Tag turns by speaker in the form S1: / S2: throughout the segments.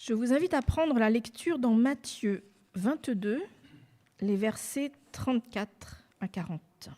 S1: Je vous invite à prendre la lecture dans Matthieu 22, les versets 34 à 40.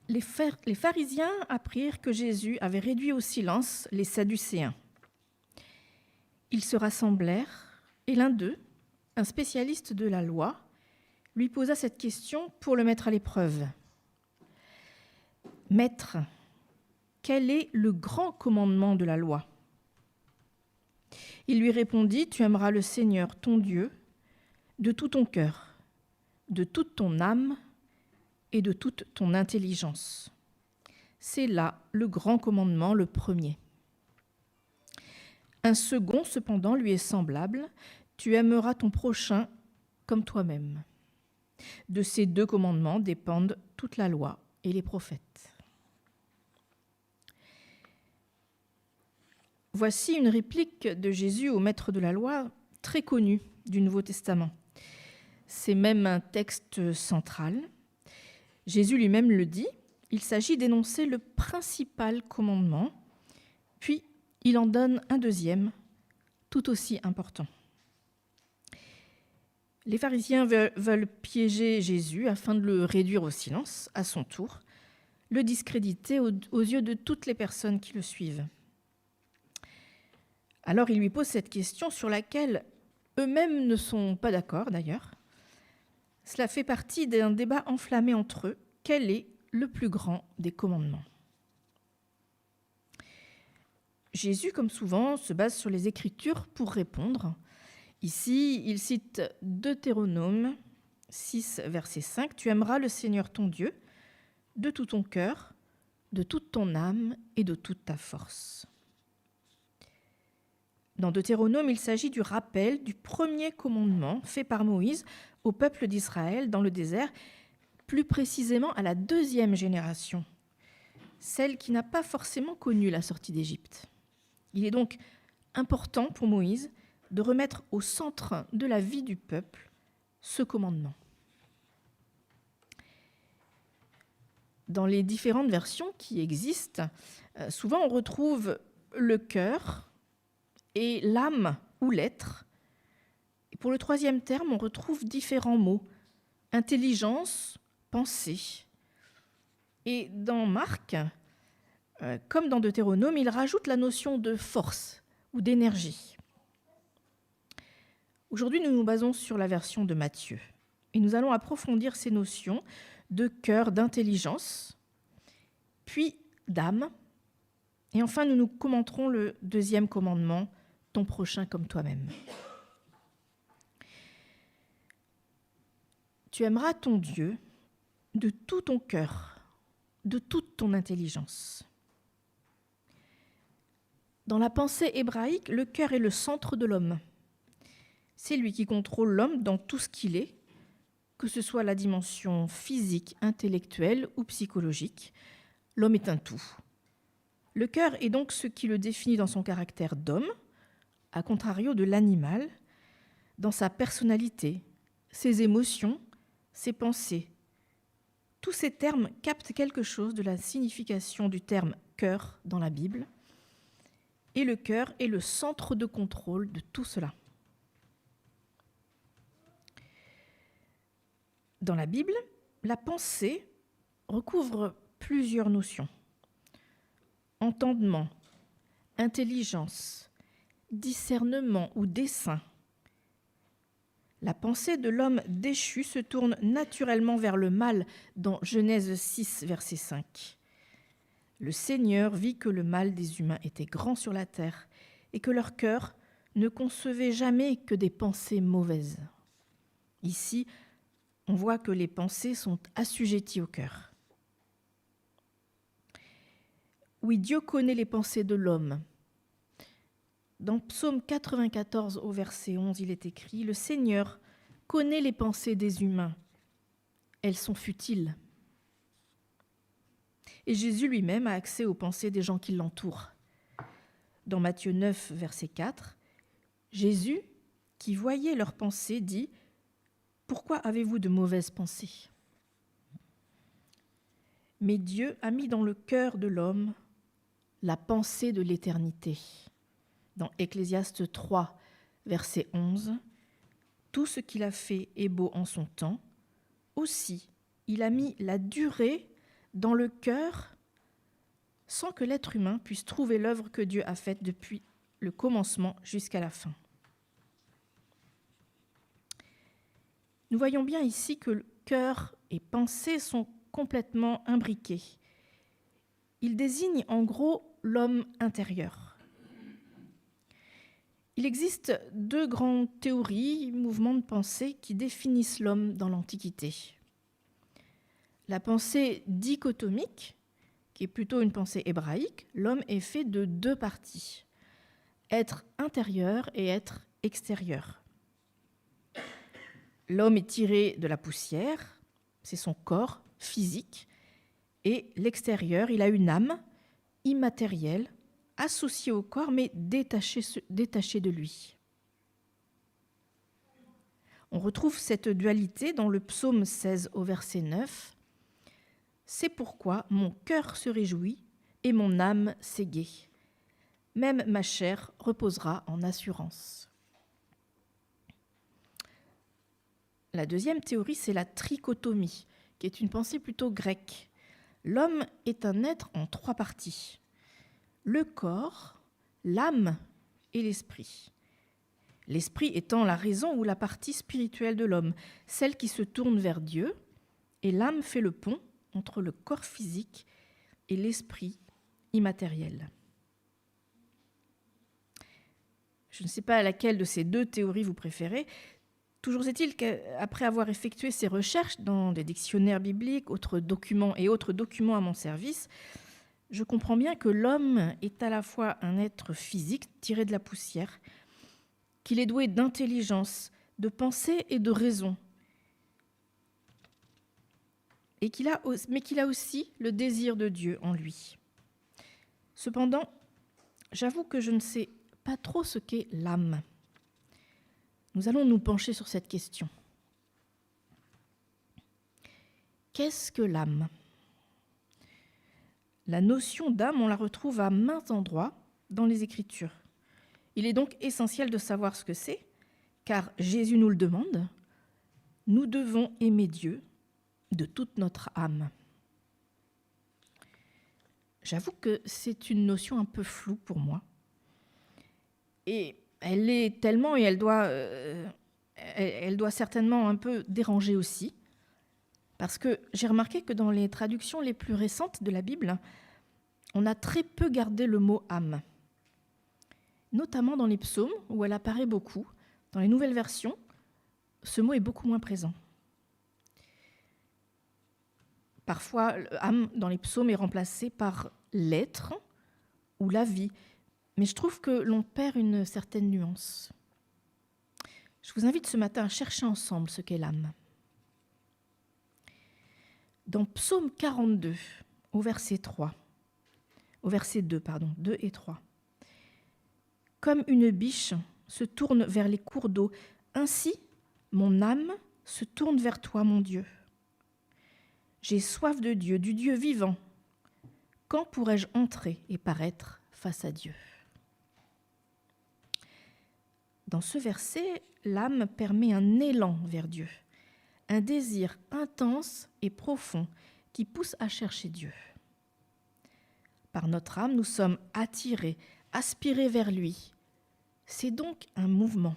S1: Les pharisiens apprirent que Jésus avait réduit au silence les Sadducéens. Ils se rassemblèrent et l'un d'eux, un spécialiste de la loi, lui posa cette question pour le mettre à l'épreuve. « Maître, quel est le grand commandement de la loi ?» Il lui répondit, « Tu aimeras le Seigneur, ton Dieu, de tout ton cœur, de toute ton âme et de toute ton intelligence. » C'est là le grand commandement, le premier. Un second, cependant, lui est semblable. « Tu aimeras ton prochain comme toi-même. » De ces deux commandements dépendent toute la loi et les prophètes. Voici une réplique de Jésus au maître de la loi, très connue du Nouveau Testament. C'est même un texte central. Jésus lui-même le dit, il s'agit d'énoncer le principal commandement, puis il en donne un deuxième, tout aussi important. Les pharisiens veulent piéger Jésus afin de le réduire au silence, à son tour, le discréditer aux yeux de toutes les personnes qui le suivent. Alors ils lui posent cette question sur laquelle eux-mêmes ne sont pas d'accord d'ailleurs. Cela fait partie d'un débat enflammé entre eux. Quel est le plus grand des commandements ? Jésus, comme souvent, se base sur les Écritures pour répondre. Ici, il cite Deutéronome 6, verset 5. « Tu aimeras le Seigneur ton Dieu de tout ton cœur, de toute ton âme et de toute ta force. » Dans Deutéronome, il s'agit du rappel du premier commandement fait par Moïse au peuple d'Israël dans le désert, plus précisément à la deuxième génération, celle qui n'a pas forcément connu la sortie d'Égypte. Il est donc important pour Moïse de remettre au centre de la vie du peuple ce commandement. Dans les différentes versions qui existent, souvent on retrouve le cœur et l'âme ou l'être. Et pour le troisième terme, on retrouve différents mots, intelligence, pensée. Et dans Marc, comme dans Deutéronome, il rajoute la notion de force ou d'énergie. Aujourd'hui, nous nous basons sur la version de Matthieu. Et nous allons approfondir ces notions de cœur, d'intelligence, puis d'âme. Et enfin, nous commenterons le deuxième commandement, ton prochain comme toi-même. Tu aimeras ton Dieu de tout ton cœur, de toute ton intelligence. Dans la pensée hébraïque, le cœur est le centre de l'homme. C'est lui qui contrôle l'homme dans tout ce qu'il est, que ce soit la dimension physique, intellectuelle ou psychologique. L'homme est un tout. Le cœur est donc ce qui le définit dans son caractère d'homme, à contrario de l'animal, dans sa personnalité, ses émotions, ses pensées. Tous ces termes captent quelque chose de la signification du terme « cœur » dans la Bible, et le cœur est le centre de contrôle de tout cela. Dans la Bible, la pensée recouvre plusieurs notions. Entendement, intelligence, discernement ou dessein. La pensée de l'homme déchu se tourne naturellement vers le mal dans Genèse 6, verset 5. Le Seigneur vit que le mal des humains était grand sur la terre et que leur cœur ne concevait jamais que des pensées mauvaises. Ici, on voit que les pensées sont assujetties au cœur. Oui, Dieu connaît les pensées de l'homme. Dans Psaume 94 au verset 11, il est écrit « Le Seigneur connaît les pensées des humains. Elles sont futiles. » Et Jésus lui-même a accès aux pensées des gens qui l'entourent. Dans Matthieu 9, verset 4, Jésus, qui voyait leurs pensées, dit « Pourquoi avez-vous de mauvaises pensées ?» Mais Dieu a mis dans le cœur de l'homme la pensée de l'éternité. Dans Ecclésiaste 3, verset 11, « Tout ce qu'il a fait est beau en son temps. Aussi, il a mis la durée dans le cœur sans que l'être humain puisse trouver l'œuvre que Dieu a faite depuis le commencement jusqu'à la fin. » Nous voyons bien ici que le cœur et pensée sont complètement imbriqués. Ils désignent en gros l'homme intérieur. Il existe deux grandes théories, mouvements de pensée qui définissent l'homme dans l'Antiquité. La pensée dichotomique, qui est plutôt une pensée hébraïque, l'homme est fait de deux parties, être intérieur et être extérieur. L'homme est tiré de la poussière, c'est son corps physique, et l'extérieur, il a une âme immatérielle, associée au corps, mais détachée de lui. On retrouve cette dualité dans le psaume 16 au verset 9. « C'est pourquoi mon cœur se réjouit et mon âme s'égaie. Même ma chair reposera en assurance. » La deuxième théorie, c'est la trichotomie, qui est une pensée plutôt grecque. L'homme est un être en trois parties. Le corps, l'âme et l'esprit. L'esprit étant la raison ou la partie spirituelle de l'homme, celle qui se tourne vers Dieu, et l'âme fait le pont entre le corps physique et l'esprit immatériel. Je ne sais pas laquelle de ces deux théories vous préférez. Toujours est-il qu'après avoir effectué ces recherches dans des dictionnaires bibliques, autres documents à mon service, je comprends bien que l'homme est à la fois un être physique tiré de la poussière, qu'il est doué d'intelligence, de pensée et de raison, mais qu'il a aussi le désir de Dieu en lui. Cependant, j'avoue que je ne sais pas trop ce qu'est l'âme. Nous allons nous pencher sur cette question. Qu'est-ce que l'âme ? La notion d'âme, on la retrouve à maints endroits dans les Écritures. Il est donc essentiel de savoir ce que c'est, car Jésus nous le demande. Nous devons aimer Dieu de toute notre âme. J'avoue que c'est une notion un peu floue pour moi. Et elle l'est tellement et elle doit certainement un peu déranger aussi. Parce que j'ai remarqué que dans les traductions les plus récentes de la Bible, on a très peu gardé le mot « âme ». Notamment dans les psaumes, où elle apparaît beaucoup. Dans les nouvelles versions, ce mot est beaucoup moins présent. Parfois, « âme » dans les psaumes est remplacé par « l'être » ou « la vie ». Mais je trouve que l'on perd une certaine nuance. Je vous invite ce matin à chercher ensemble ce qu'est l'âme. Dans Psaume 42, au verset 2 et 3. « Comme une biche se tourne vers les cours d'eau, ainsi mon âme se tourne vers toi, mon Dieu. J'ai soif de Dieu, du Dieu vivant. Quand pourrai-je entrer et paraître face à Dieu ?» Dans ce verset, l'âme permet un élan vers Dieu, un désir intense et profond qui pousse à chercher Dieu. Par notre âme, nous sommes attirés, aspirés vers lui. C'est donc un mouvement.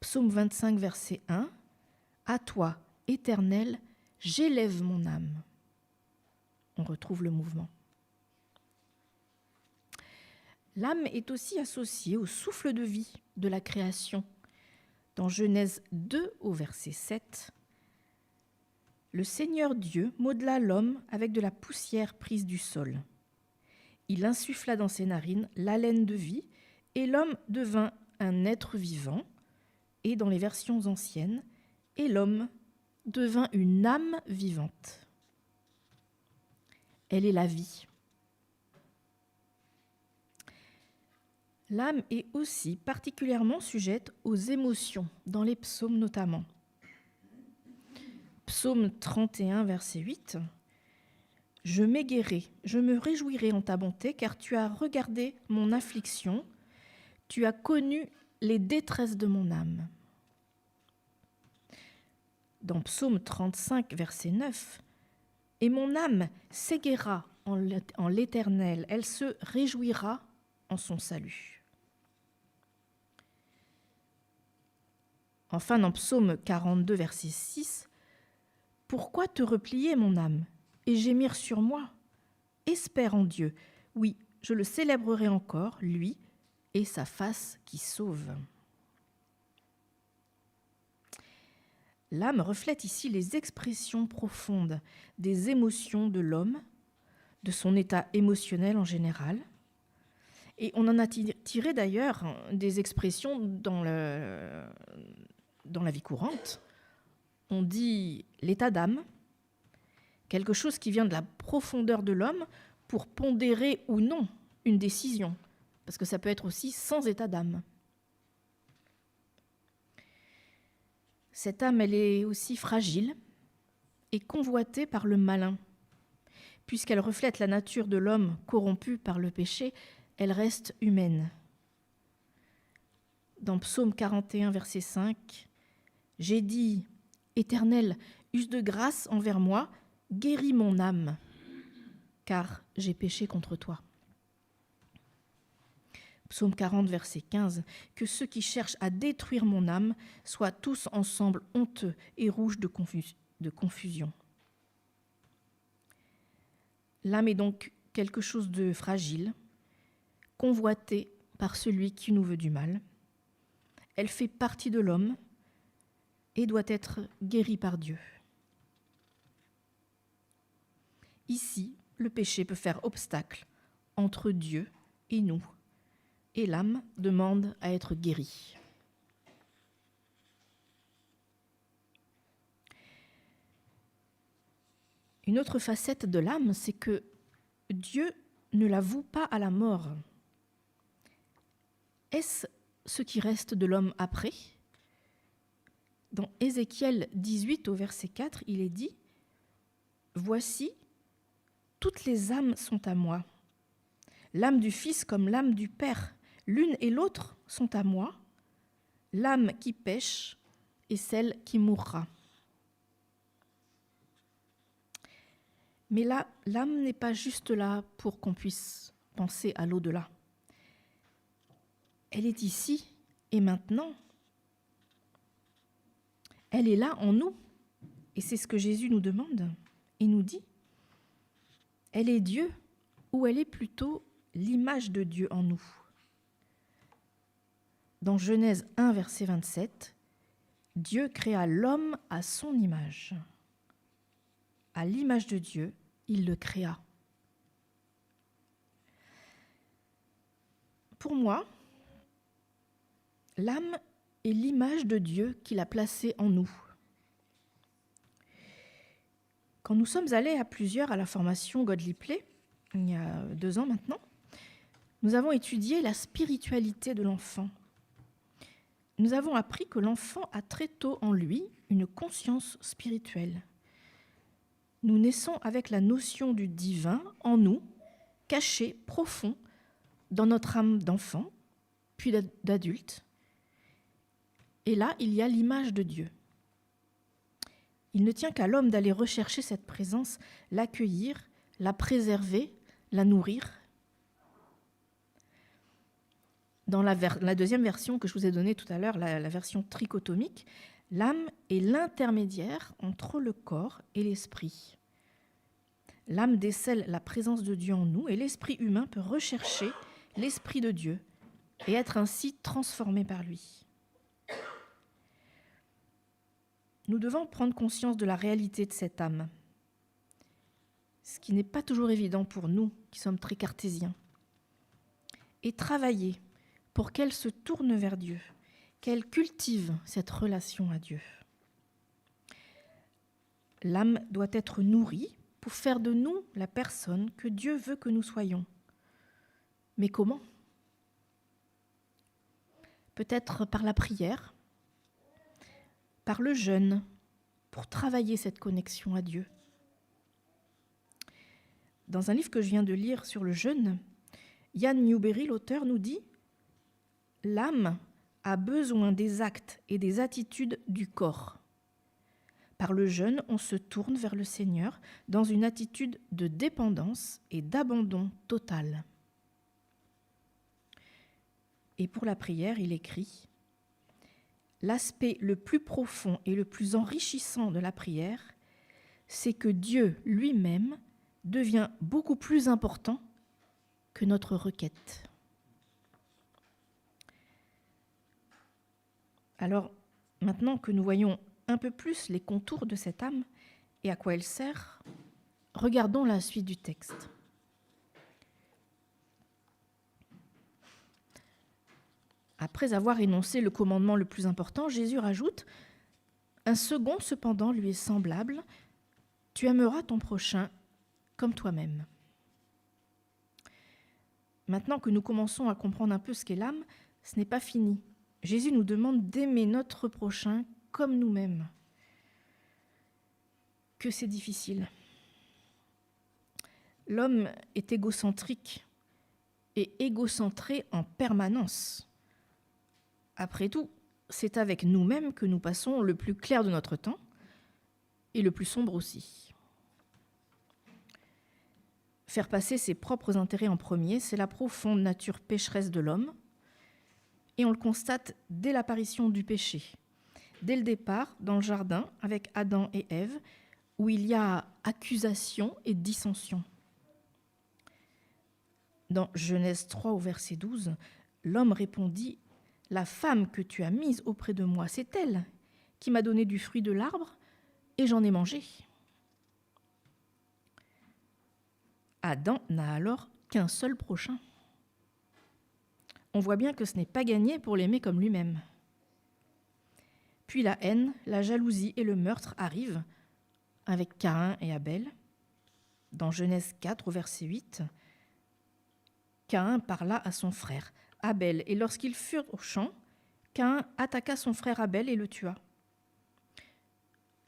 S1: Psaume 25, verset 1. « À toi, Éternel, j'élève mon âme. » On retrouve le mouvement. L'âme est aussi associée au souffle de vie de la création. Dans Genèse 2 au verset 7, « Le Seigneur Dieu modela l'homme avec de la poussière prise du sol. Il insuffla dans ses narines l'haleine de vie, et l'homme devint un être vivant. » Et dans les versions anciennes, « Et l'homme devint une âme vivante. » Elle est la vie. L'âme est aussi particulièrement sujette aux émotions, dans les psaumes notamment. Psaume 31, verset 8. Je m'égaierai, je me réjouirai en ta bonté, car tu as regardé mon affliction, tu as connu les détresses de mon âme. Dans Psaume 35, verset 9, « Et mon âme s'égaira en l'Éternel, elle se réjouira en son salut. » Enfin, dans Psaume 42, verset 6, « Pourquoi te replier, mon âme, et gémir sur moi? Espère en Dieu. Oui, je le célébrerai encore, lui, et sa face qui sauve. » L'âme reflète ici les expressions profondes des émotions de l'homme, de son état émotionnel en général. Et on en a tiré d'ailleurs des expressions dans la vie courante. On dit l'état d'âme, quelque chose qui vient de la profondeur de l'homme pour pondérer ou non une décision, parce que ça peut être aussi sans état d'âme. Cette âme, elle est aussi fragile et convoitée par le malin. Puisqu'elle reflète la nature de l'homme corrompu par le péché, elle reste humaine. Dans Psaume 41, verset 5, « J'ai dit, Éternel, use de grâce envers moi, guéris mon âme, car j'ai péché contre toi. » Psaume 40, verset 15, « Que ceux qui cherchent à détruire mon âme soient tous ensemble honteux et rouges de confusion. » L'âme est donc quelque chose de fragile, convoité par celui qui nous veut du mal. Elle fait partie de l'homme et doit être guérie par Dieu. Ici, le péché peut faire obstacle entre Dieu et nous, et l'âme demande à être guérie. Une autre facette de l'âme, c'est que Dieu ne la voue pas à la mort. Est-ce ce qui reste de l'homme après ? Dans Ézéchiel 18, au verset 4, il est dit « Voici, toutes les âmes sont à moi, l'âme du Fils comme l'âme du Père, l'une et l'autre sont à moi, l'âme qui pêche et celle qui mourra. » Mais là, l'âme n'est pas juste là pour qu'on puisse penser à l'au-delà. Elle est ici et maintenant. Elle est là en nous. Et c'est ce que Jésus nous demande et nous dit. Elle est Dieu ou elle est plutôt l'image de Dieu en nous. Dans Genèse 1, verset 27, Dieu créa l'homme à son image. À l'image de Dieu, il le créa. Pour moi, l'âme est l'image de Dieu qu'il a placée en nous. Quand nous sommes allés à plusieurs à la formation Godly Play, il y a 2 ans maintenant, nous avons étudié la spiritualité de l'enfant. Nous avons appris que l'enfant a très tôt en lui une conscience spirituelle. Nous naissons avec la notion du divin en nous, cachée, profond, dans notre âme d'enfant, puis d'adulte. Et là, il y a l'image de Dieu. Il ne tient qu'à l'homme d'aller rechercher cette présence, l'accueillir, la préserver, la nourrir. Dans la deuxième version que je vous ai donnée tout à l'heure, la version trichotomique, l'âme est l'intermédiaire entre le corps et l'esprit. L'âme décèle la présence de Dieu en nous et l'esprit humain peut rechercher l'esprit de Dieu et être ainsi transformé par lui. Nous devons prendre conscience de la réalité de cette âme, ce qui n'est pas toujours évident pour nous qui sommes très cartésiens, et travailler pour qu'elle se tourne vers Dieu, qu'elle cultive cette relation à Dieu. L'âme doit être nourrie pour faire de nous la personne que Dieu veut que nous soyons. Mais comment ? Peut-être par la prière, par le jeûne, pour travailler cette connexion à Dieu. Dans un livre que je viens de lire sur le jeûne, Ian Newbery, l'auteur, nous dit « L'âme a besoin des actes et des attitudes du corps. Par le jeûne, on se tourne vers le Seigneur dans une attitude de dépendance et d'abandon total. » Et pour la prière, il écrit « L'aspect le plus profond et le plus enrichissant de la prière, c'est que Dieu lui-même devient beaucoup plus important que notre requête. » Alors, maintenant que nous voyons un peu plus les contours de cette âme et à quoi elle sert, regardons la suite du texte. Après avoir énoncé le commandement le plus important, Jésus rajoute « Un second, cependant, lui est semblable. Tu aimeras ton prochain comme toi-même. » Maintenant que nous commençons à comprendre un peu ce qu'est l'âme, ce n'est pas fini. Jésus nous demande d'aimer notre prochain comme nous-mêmes. Que c'est difficile. L'homme est égocentrique et égocentré en permanence. Après tout, c'est avec nous-mêmes que nous passons le plus clair de notre temps et le plus sombre aussi. Faire passer ses propres intérêts en premier, c'est la profonde nature pécheresse de l'homme, et on le constate dès l'apparition du péché, dès le départ dans le jardin avec Adam et Ève, où il y a accusation et dissension. Dans Genèse 3 au verset 12, l'homme répondit « La femme que tu as mise auprès de moi, c'est elle qui m'a donné du fruit de l'arbre et j'en ai mangé. » Adam n'a alors qu'un seul prochain. On voit bien que ce n'est pas gagné pour l'aimer comme lui-même. Puis la haine, la jalousie et le meurtre arrivent avec Caïn et Abel. Dans Genèse 4 au verset 8, Caïn parla à son frère Abel, et lorsqu'ils furent au champ, Caïn attaqua son frère Abel et le tua.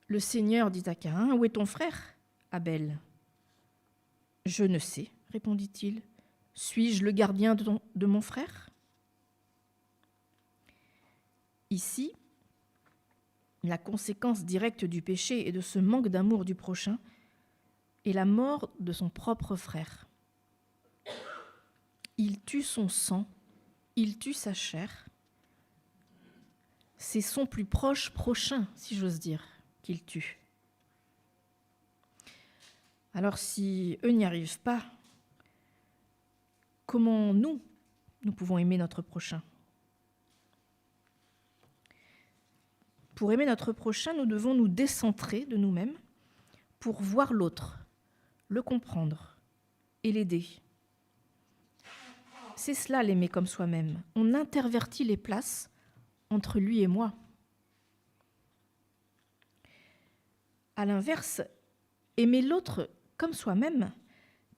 S1: Le Seigneur dit à Caïn, « Où est ton frère, Abel ?» « Je ne sais, répondit-il. Suis-je le gardien de mon frère ?» Ici, la conséquence directe du péché et de ce manque d'amour du prochain est la mort de son propre frère. Il tue son sang, il tue sa chair. C'est son plus proche prochain, si j'ose dire, qu'il tue. Alors si eux n'y arrivent pas, comment nous pouvons aimer notre prochain ? Pour aimer notre prochain, nous devons nous décentrer de nous-mêmes pour voir l'autre, le comprendre et l'aider. C'est cela l'aimer comme soi-même. On intervertit les places entre lui et moi. À l'inverse, aimer l'autre comme soi-même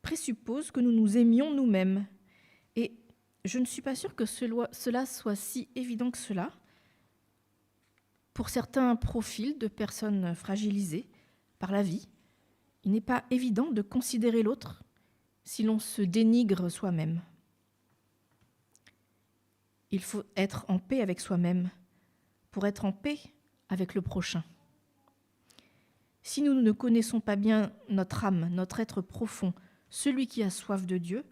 S1: présuppose que nous nous aimions nous-mêmes. Et je ne suis pas sûre que cela soit si évident que cela. Pour certains profils de personnes fragilisées par la vie, il n'est pas évident de considérer l'autre si l'on se dénigre soi-même. Il faut être en paix avec soi-même pour être en paix avec le prochain. Si nous ne connaissons pas bien notre âme, notre être profond, celui qui a soif de Dieu,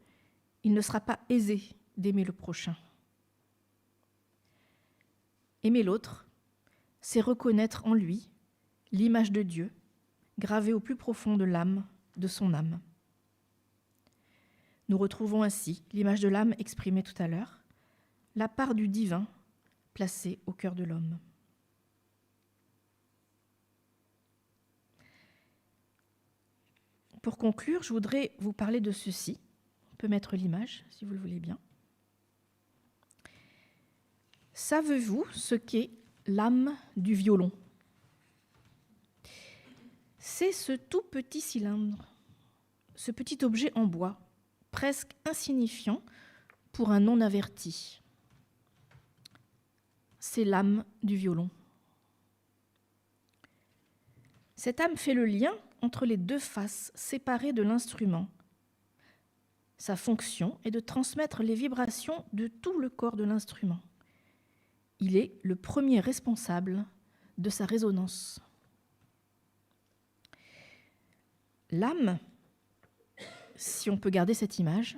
S1: il ne sera pas aisé d'aimer le prochain. Aimer l'autre, c'est reconnaître en lui l'image de Dieu, gravée au plus profond de l'âme, de son âme. Nous retrouvons ainsi l'image de l'âme exprimée tout à l'heure, la part du divin placée au cœur de l'homme. Pour conclure, je voudrais vous parler de ceci. On peut mettre l'image, si vous le voulez bien. Savez-vous ce qu'est l'âme du violon? C'est ce tout petit cylindre, ce petit objet en bois, presque insignifiant pour un non-averti. C'est l'âme du violon. Cette âme fait le lien entre les deux faces séparées de l'instrument, Sa fonction est de transmettre les vibrations de tout le corps de l'instrument. Il est le premier responsable de sa résonance. L'âme, si on peut garder cette image,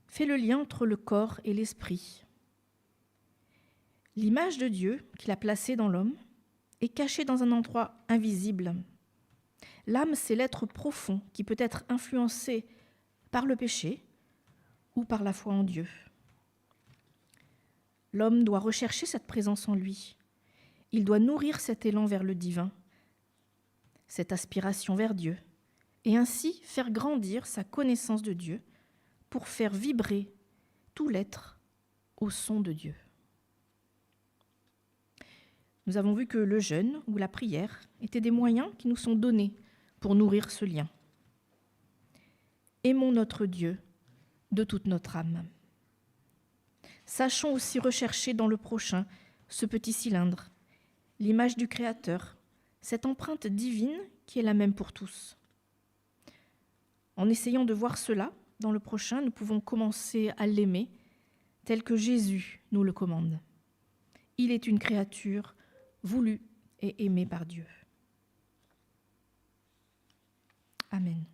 S1: fait le lien entre le corps et l'esprit. L'image de Dieu qu'il a placée dans l'homme est cachée dans un endroit invisible. L'âme, c'est l'être profond qui peut être influencé par le péché ou par la foi en Dieu. L'homme doit rechercher cette présence en lui. Il doit nourrir cet élan vers le divin, cette aspiration vers Dieu, et ainsi faire grandir sa connaissance de Dieu pour faire vibrer tout l'être au son de Dieu. Nous avons vu que le jeûne ou la prière étaient des moyens qui nous sont donnés pour nourrir ce lien. Aimons notre Dieu de toute notre âme. Sachons aussi rechercher dans le prochain ce petit cylindre, l'image du Créateur, cette empreinte divine qui est la même pour tous. En essayant de voir cela dans le prochain, nous pouvons commencer à l'aimer tel que Jésus nous le commande. Il est une créature voulue et aimée par Dieu. Amen.